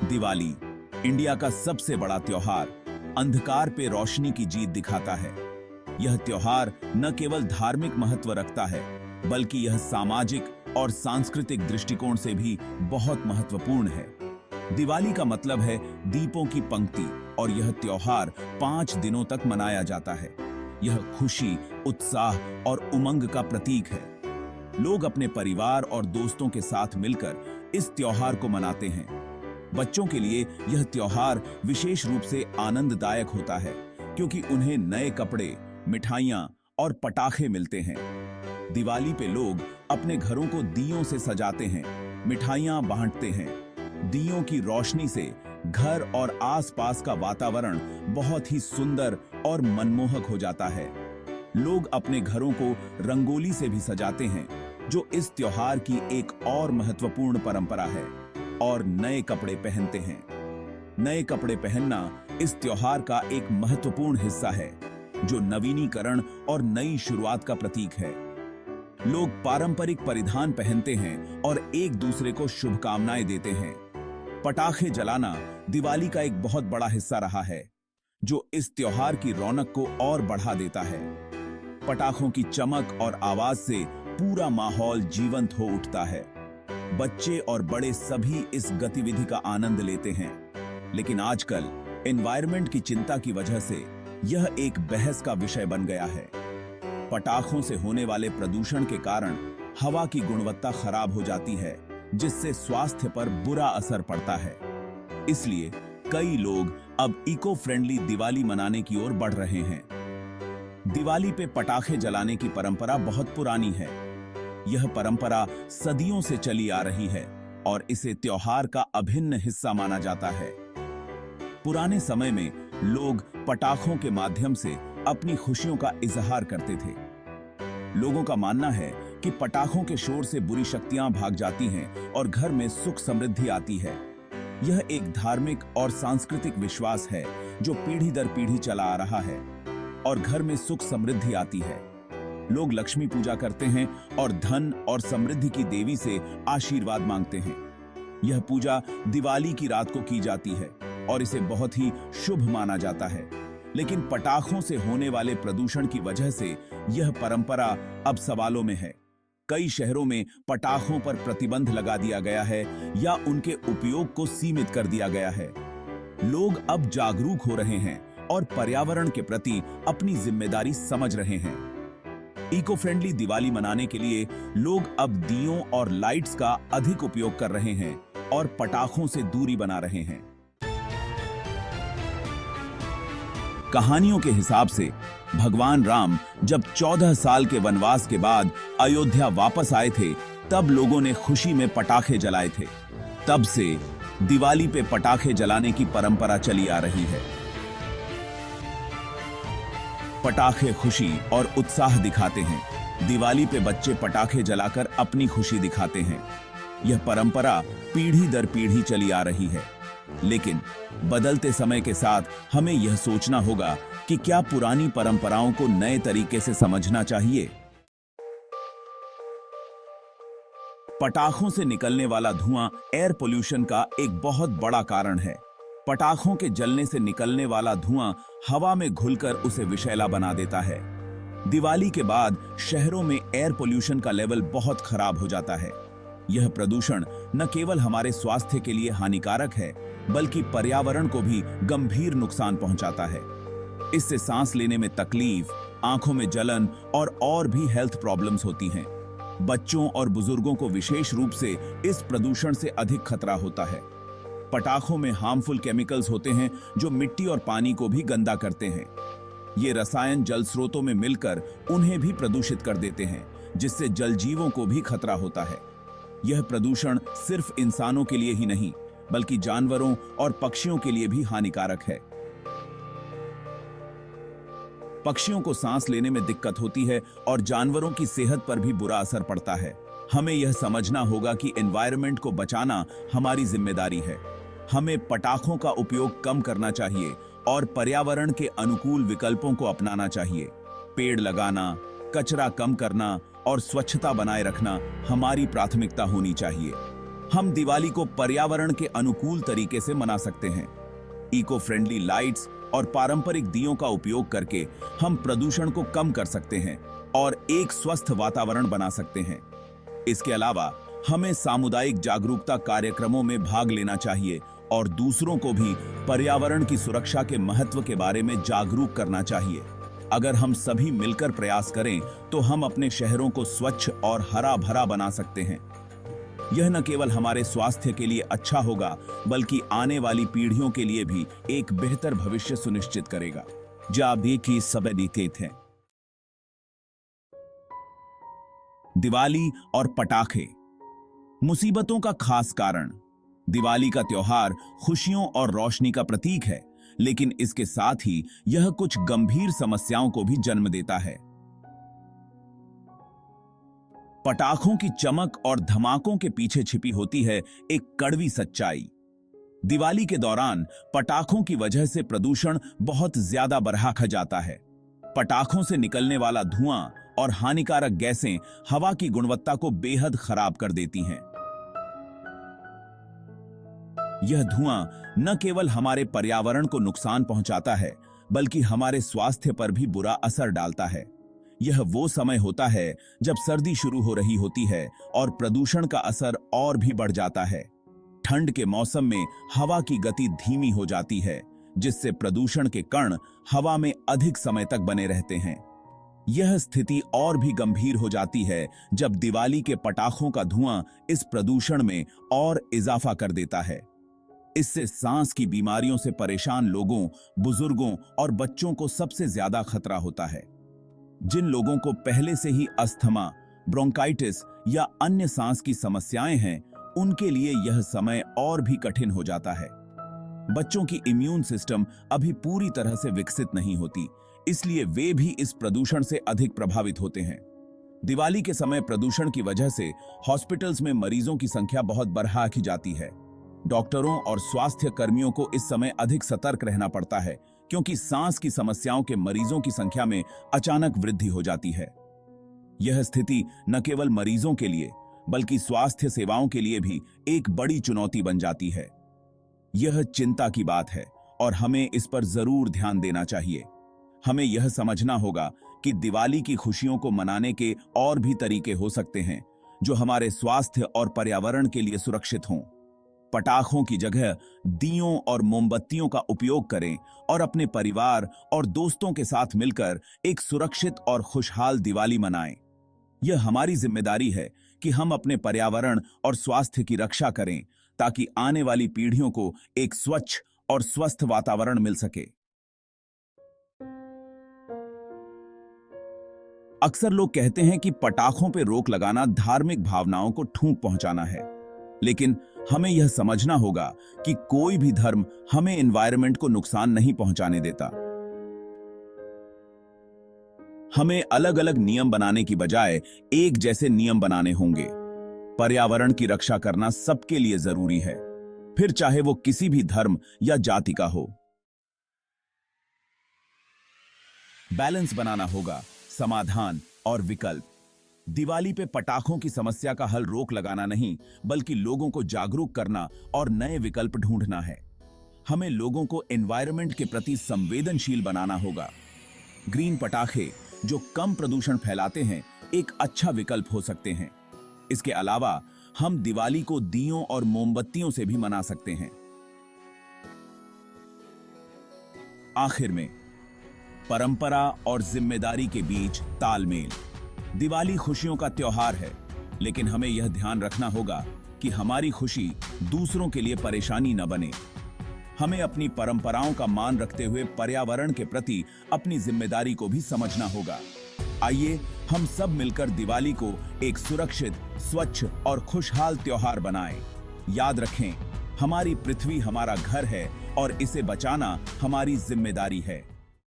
Diwali India का सबसे बड़ा त्योहार अंधकार पे रोशनी की जीत दिखाता है। यह त्योहार न केवल धार्मिक महत्व रखता है, बल्कि यह सामाजिक और सांस्कृतिक दृष्टिकोण से भी बहुत महत्वपूर्ण है। दिवाली का मतलब है दीपों की पंक्ति और यह त्योहार 5 दिनों तक मनाया जाता है। यह खुशी, उत्साह और उमंग का प्रतीक है। लोग अपने परिवार और दोस्तों के साथ मिलकर इस त्योहार को मनाते हैं। बच्चों के लिए यह त्योहार विशेष रूप से आनंददायक होता है, क्योंकि उन्हें नए कपड़े, मिठाइयाँ और पटाखे मिलते हैं। दिवाली पे लोग अपने घरों को दियों से सजाते हैं, मिठाइयाँ बांटते हैं। दियों की रोशनी से घर और आसपास का वातावरण बहुत ही सुंदर और मनमोहक हो जाता है। लोग अपने घरों को रंगोली से भी सजाते हैं, जो इस त्योहार की एक और महत्वपूर्ण परंपरा है, और नए कपड़े पहनते हैं। नए कपड़े पहनना इस त्योहार का एक महत्वपूर्ण हिस्सा है, जो नवीनीकरण और नई शुरुआत का प्रतीक है। लोग पारंपरिक परिधान पहनते हैं और एक दूसरे को शुभकामनाएं देते हैं। पटाखे जलाना दिवाली का एक बहुत बड़ा हिस्सा रहा है, जो इस त्योहार की रौनक को और बढ़ा देता है। पटाखों की चमक और आवाज से पूरा माहौल जीवंत हो उठता है। बच्चे और बड़े सभी इस गतिविधि का आनंद लेते हैं। लेकिन आजकल एनवायरनमेंट की चिंता की वजह से यह एक बहस का विषय बन गया है। पटाखों से होने वाले प्रदूषण के कारण हवा की गुणवत्ता खराब हो जाती है, जिससे स्वास्थ्य पर बुरा असर पड़ता है। इसलिए कई लोग अब इको फ्रेंडली दिवाली मनाने की ओर बढ़ रहे हैं। दिवाली पे पटाखे जलाने की परंपरा बहुत पुरानी है। यह परंपरा सदियों से चली आ रही है और इसे त्योहार का अभिन्न हिस्सा माना जाता है। पुराने समय में लोग पटाखों के माध्यम से अपनी खुशियों का इजहार करते थे। लोगों का मानना है कि पटाखों के शोर से बुरी शक्तियां भाग जाती हैं और घर में सुख समृद्धि आती है। यह एक धार्मिक और सांस्कृतिक विश्वास है, जो पीढ़ी दर पीढ़ी चला आ रहा है, और घर में सुख समृद्धि आती है। लोग लक्ष्मी पूजा करते हैं और धन और समृद्धि की देवी से आशीर्वाद मांगते हैं। यह पूजा दिवाली की रात को की जाती है और इसे बहुत ही शुभ माना जाता है। लेकिन पटाखों से होने वाले प्रदूषण की वजह से यह परंपरा अब सवालों में है। कई शहरों में पटाखों पर प्रतिबंध लगा दिया गया है या उनके उपयोग को सीमित कर दिया गया है। लोग अब जागरूक हो रहे हैं और पर्यावरण के प्रति अपनी जिम्मेदारी समझ रहे हैं। इको फ्रेंडली दिवाली मनाने के लिए लोग अब दियों और लाइट्स का अधिक उपयोग कर रहे हैं और पटाखों से दूरी बना रहे हैं। कहानियों के हिसाब से भगवान राम जब 14 साल के वनवास के बाद अयोध्या वापस आए थे, तब लोगों ने खुशी में पटाखे जलाए थे। तब से दिवाली पे पटाखे जलाने की परंपरा चली आ रही है। पटाखे खुशी और उत्साह दिखाते हैं। दिवाली पे बच्चे पटाखे जलाकर अपनी खुशी दिखाते हैं। यह परंपरा पीढ़ी दर पीढ़ी चली आ रही है। लेकिन बदलते समय के साथ हमें यह सोचना होगा कि क्या पुरानी परंपराओं को नए तरीके से समझना चाहिए। पटाखों से निकलने वाला धुआं एयर पोल्यूशन का एक बहुत बड़ा कारण है। पटाखों के जलने से निकलने वाला धुआं हवा में घुलकर उसे विषैला बना देता है। दिवाली के बाद शहरों में एयर पोल्यूशन का लेवल बहुत खराब हो जाता है। यह प्रदूषण न केवल हमारे स्वास्थ्य के लिए हानिकारक है, बल्कि पर्यावरण को भी गंभीर नुकसान पहुंचाता है। इससे सांस लेने में तकलीफ, आंखों में जलन और भी हेल्थ प्रॉब्लम्स होती हैं। बच्चों और बुजुर्गों को विशेष रूप से इस प्रदूषण से अधिक खतरा होता है। पटाखों में हार्मफुल केमिकल्स होते हैं, जो मिट्टी और पानी को भी गंदा करते हैं। ये रसायन जल स्रोतों में मिलकर उन्हें भी प्रदूषित कर देते हैं, जिससे जल जीवों को भी खतरा होता है। यह प्रदूषण सिर्फ इंसानों के लिए ही नहीं, बल्कि जानवरों और पक्षियों के लिए भी हानिकारक है। पक्षियों को सांस लेने में दिक्कत होती है और जानवरों की सेहत पर भी बुरा असर पड़ता है। हमें यह समझना होगा कि एनवायरनमेंट को बचाना हमारी जिम्मेदारी है। हमें पटाखों का उपयोग कम करना चाहिए और पर्यावरण के अनुकूल विकल्पों को अपनाना चाहिए। पेड़ लगाना, कचरा कम करना और स्वच्छता बनाए रखना हमारी प्राथमिकता होनी चाहिए। हम दिवाली को पर्यावरण के अनुकूल तरीके से मना सकते हैं। इको फ्रेंडली लाइट्स और पारंपरिक दियों का उपयोग करके हम प्रदूषण को कम कर सकते हैं और एक स्वस्थ वातावरण बना सकते हैं। इसके अलावा हमें सामुदायिक जागरूकता कार्यक्रमों में भाग लेना चाहिए और दूसरों को भी पर्यावरण की सुरक्षा के महत्व के बारे में जागरूक करना चाहिए। अगर हम सभी मिलकर प्रयास करें तो हम अपने शहरों को स्वच्छ और हरा भरा बना सकते हैं। यह न केवल हमारे स्वास्थ्य के लिए अच्छा होगा बल्कि आने वाली पीढ़ियों के लिए भी एक बेहतर भविष्य सुनिश्चित करेगा। जाबे की सब नीतेत हैं। दिवाली और पटाखे मुसीबतों का खास कारण। दिवाली का त्योहार खुशियों और रोशनी का प्रतीक है, लेकिन इसके साथ ही यह कुछ गंभीर समस्याओं को भी जन्म देता है। पटाखों की चमक और धमाकों के पीछे छिपी होती है एक कड़वी सच्चाई। दिवाली के दौरान पटाखों की वजह से प्रदूषण बहुत ज्यादा बढ़ा जाता है। पटाखों से निकलने वाला धुआं और हानिकारक गैसें हवा की गुणवत्ता को बेहद खराब कर देती हैं। यह धुआं न केवल हमारे पर्यावरण को नुकसान पहुंचाता है बल्कि हमारे स्वास्थ्य पर भी बुरा असर डालता है। यह वो समय होता है जब सर्दी शुरू हो रही होती है और प्रदूषण का असर और भी बढ़ जाता है। ठंड के मौसम में हवा की गति धीमी हो जाती है, जिससे प्रदूषण के कण हवा में अधिक समय तक बने रहते हैं। यह स्थिति और भी गंभीर हो जाती है जब दिवाली के पटाखों का धुआं इस प्रदूषण में और इजाफा कर देता है। इससे सांस की बीमारियों से परेशान लोगों, बुजुर्गों और बच्चों को सबसे ज्यादा खतरा होता है। जिन लोगों को पहले से ही अस्थमा, ब्रोंकाइटिस या अन्य सांस की समस्याएं हैं, उनके लिए यह समय और भी कठिन हो जाता है। बच्चों की इम्यून सिस्टम अभी पूरी तरह से विकसित नहीं होती, इसलिए वे भी इस प्रदूषण से अधिक प्रभावित होते हैं। दिवाली के समय प्रदूषण की वजह से हॉस्पिटल्स में मरीजों की संख्या बहुत बढ़ा की जाती है। डॉक्टरों और स्वास्थ्य कर्मियों को इस समय अधिक सतर्क रहना पड़ता है, क्योंकि सांस की समस्याओं के मरीजों की संख्या में अचानक वृद्धि हो जाती है। यह स्थिति न केवल मरीजों के लिए बल्कि स्वास्थ्य सेवाओं के लिए भी एक बड़ी चुनौती बन जाती है। यह चिंता की बात है और हमें इस पर जरूर ध्यान देना चाहिए। हमें यह समझना होगा कि दिवाली की खुशियों को मनाने के और भी तरीके हो सकते हैं जो हमारे स्वास्थ्य और पर्यावरण के लिए सुरक्षित हों। पटाखों की जगह दियों और मोमबत्तियों का उपयोग करें और अपने परिवार और दोस्तों के साथ मिलकर एक सुरक्षित और खुशहाल दिवाली मनाएं। यह हमारी जिम्मेदारी है कि हम अपने पर्यावरण और स्वास्थ्य की रक्षा करें ताकि आने वाली पीढ़ियों को एक स्वच्छ और स्वस्थ वातावरण मिल सके। अक्सर लोग कहते हैं कि पटाखों पर रोक लगाना धार्मिक भावनाओं को ठूंस पहुंचाना है, लेकिन हमें यह समझना होगा कि कोई भी धर्म हमें एनवायरनमेंट को नुकसान नहीं पहुंचाने देता। हमें अलग अलग नियम बनाने की बजाय एक जैसे नियम बनाने होंगे। पर्यावरण की रक्षा करना सबके लिए जरूरी है, फिर चाहे वो किसी भी धर्म या जाति का हो। बैलेंस बनाना होगा, समाधान और विकल्प। दिवाली पे पटाखों की समस्या का हल रोक लगाना नहीं, बल्कि लोगों को जागरूक करना और नए विकल्प ढूंढना है। हमें लोगों को एनवायरनमेंट के प्रति संवेदनशील बनाना होगा। ग्रीन पटाखे जो कम प्रदूषण फैलाते हैं एक अच्छा विकल्प हो सकते हैं। इसके अलावा हम दिवाली को दियों और मोमबत्तियों से भी मना सकते हैं। आखिर में, परंपरा और जिम्मेदारी के बीच तालमेल। दिवाली खुशियों का त्योहार है, लेकिन हमें यह ध्यान रखना होगा कि हमारी खुशी दूसरों के लिए परेशानी न बने। हमें अपनी परंपराओं का मान रखते हुए पर्यावरण के प्रति अपनी जिम्मेदारी को भी समझना होगा। आइए हम सब मिलकर दिवाली को एक सुरक्षित, स्वच्छ और खुशहाल त्योहार बनाएं। याद रखें, हमारी पृथ्वी हमारा घर है और इसे बचाना हमारी जिम्मेदारी है।